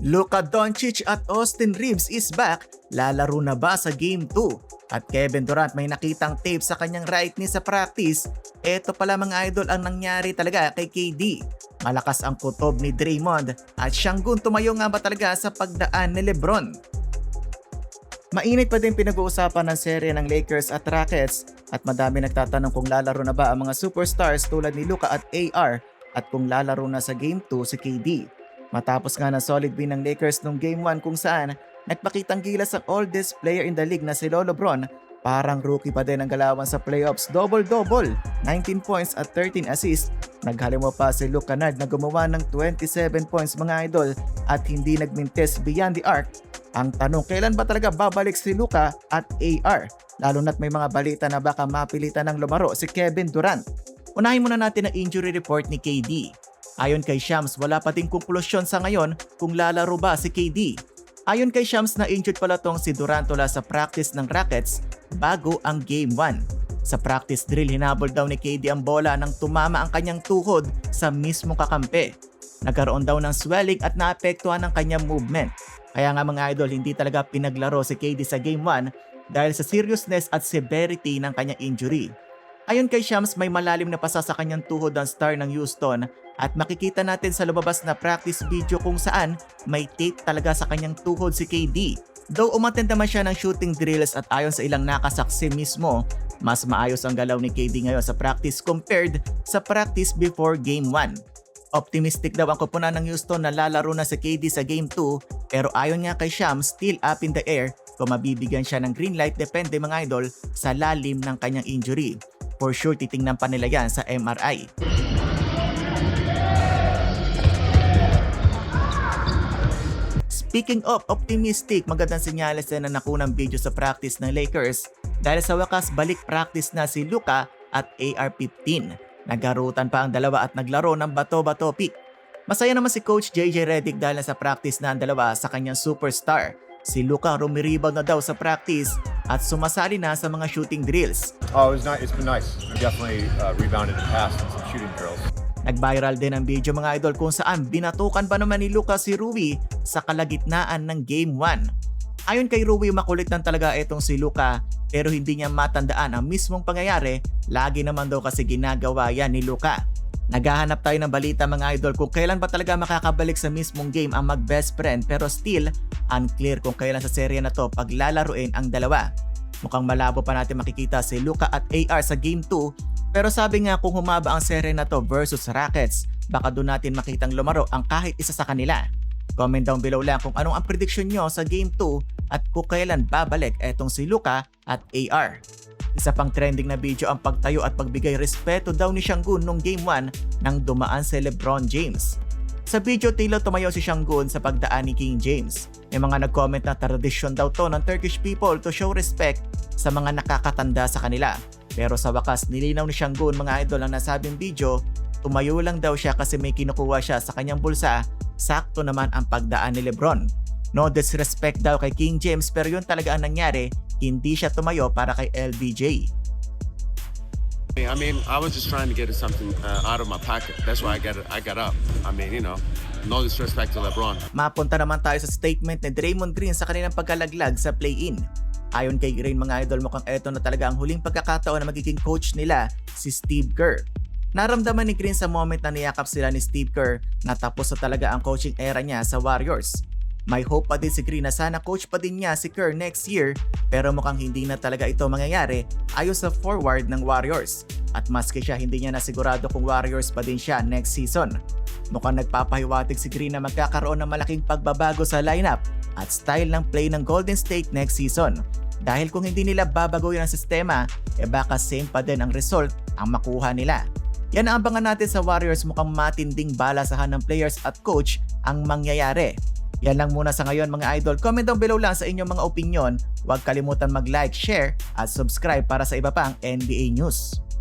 Luka Doncic at Austin Reeves is back. Lalaro na ba sa Game 2? At Kevin Durant may nakitang tape sa kanyang right knee sa practice. Ito pala mga idol ang nangyari talaga kay KD. Malakas ang kutob ni Draymond at Sengun tumayo nga ba talaga sa pagdaan ni LeBron? Mainit pa din pinag-uusapan ng serye ng Lakers at Rockets at madami nagtatanong kung lalaro na ba ang mga superstars tulad ni Luka at AR at kung lalaro na sa Game 2 si KD. Matapos nga ng solid win ng Lakers nung Game 1 kung saan nagpakitang gilas ang oldest player in the league na si LeBron, parang rookie pa din ang galawan sa playoffs, double-double, 19 points at 13 assists. Naghalimaw pa si Luke Kennard na gumawa ng 27 points mga idol at hindi nagmintes beyond the arc. Ang tanong, kailan ba talaga babalik si Luka at AR? Lalo na't may mga balita na baka mapilitan ng lumaro si Kevin Durant. Unahin muna natin ang injury report ni KD. Ayon kay Shams, wala pa ding konklusyon sa ngayon kung lalaro ba si KD. Ayon kay Shams na injured pala tong si Durant mula sa practice ng Rockets bago ang Game 1. Sa practice drill, hinabol daw ni KD ang bola nang tumama ang kanyang tuhod sa mismong kakampi. Nagkaroon daw ng swelling at naapektuhan ang kanyang movement. Kaya nga mga idol, hindi talaga pinaglaro si KD sa Game 1 dahil sa seriousness at severity ng kanyang injury. Ayon kay Shams, may malalim na pasa sa kanyang tuhod ang star ng Houston at makikita natin sa lumabas na practice video kung saan may tape talaga sa kanyang tuhod si KD. Though umattend naman siya ng shooting drills at ayon sa ilang nakasaksi mismo, mas maayos ang galaw ni KD ngayon sa practice compared sa practice before Game 1. Optimistic daw ang koponan ng Houston na lalaro na si KD sa Game 2 pero ayon nga kay Shams, still up in the air kung mabibigyan siya ng green light depende mga idol sa lalim ng kanyang injury. For sure titingnan pa nila yan sa MRI. Speaking of optimistic, magandang senyales na nakunang video sa practice ng Lakers dahil sa wakas balik practice na si Luka at AR-15. Nagharutan pa ang dalawa at naglaro ng bato-bato pick. Masaya naman si Coach JJ Redick dahil nasa practice na ang dalawa sa kanyang superstar. Si Luka rumirebound na daw sa practice at sumasali na sa mga shooting drills. Oh, it's been nice. I've definitely rebounded and passed in some shooting drills. Nag-viral din ang video mga idol kung saan binatukan pa naman ni Luka si Rui sa kalagitnaan ng Game 1. Ayon kay Rui, makulit lang talaga itong si Luka pero hindi niya matandaan ang mismong pangyayari, lagi naman daw kasi ginagawa yan ni Luka. Naghahanap tayo ng balita mga idol kung kailan ba talaga makakabalik sa mismong game ang mag-best friend pero still unclear kung kailan sa serye na to paglalaruin ang dalawa. Mukhang malabo pa natin makikita si Luka at AR sa Game 2 pero sabi nga kung humaba ang serye na to versus Rockets, baka doon natin makitang lumaro ang kahit isa sa kanila. Comment down below lang kung anong ang prediction nyo sa Game 2 at kung kailan babalik etong si Luka at AR. Isa pang trending na video ang pagtayo at pagbigay respeto daw ni Sengun nung Game 1 nang dumaan si LeBron James. Sa video, tila tumayo si Sengun sa pagdaan ni King James. May mga nag-comment na tradisyon daw to ng Turkish people to show respect sa mga nakakatanda sa kanila. Pero sa wakas, nilinaw ni Sengun mga idol ang nasabing video, tumayo lang daw siya kasi may kinukuha siya sa kanyang bulsa, sakto naman ang pagdaan ni LeBron. No disrespect daw kay King James pero yun talaga ang nangyari, hindi siya tumayo para kay LBJ. I mean, I was just trying to get something out of my pocket. That's why I got up. I mean, you know, no disrespect to LeBron. Mapunta naman tayo sa statement ni Draymond Green sa kanilang pagkalaglag sa play-in. Ayon kay Green mga idol, mukhang eto na talaga ang huling pagkakataon na magiging coach nila, si Steve Kerr. Naramdaman ni Green sa moment na niyakap sila ni Steve Kerr na tapos na talaga ang coaching era niya sa Warriors. May hope pa din si Green na sana coach pa din niya si Kerr next year pero mukhang hindi na talaga ito mangyayari ayon sa forward ng Warriors. At maski siya hindi niya nasigurado kung Warriors pa din siya next season. Mukhang nagpapahiwatig si Green na magkakaroon ng malaking pagbabago sa lineup at style ng play ng Golden State next season. Dahil kung hindi nila babaguhin ang sistema, baka same pa din ang result ang makuha nila. Yan ang abangan natin sa Warriors, mukhang matinding balasahan ng players at coach ang mangyayari. Yan lang muna sa ngayon mga idol. Comment down below lang sa inyong mga opinion. Huwag kalimutan mag-like, share at subscribe para sa iba pang NBA news.